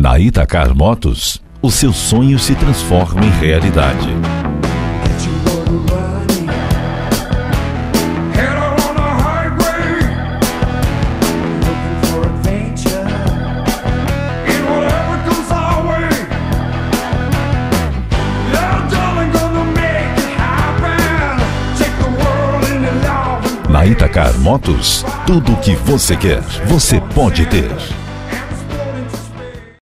Na Itacar Motos, o seu sonho se transforma em realidade. Na Itacar Motos, tudo o que você quer, você pode ter.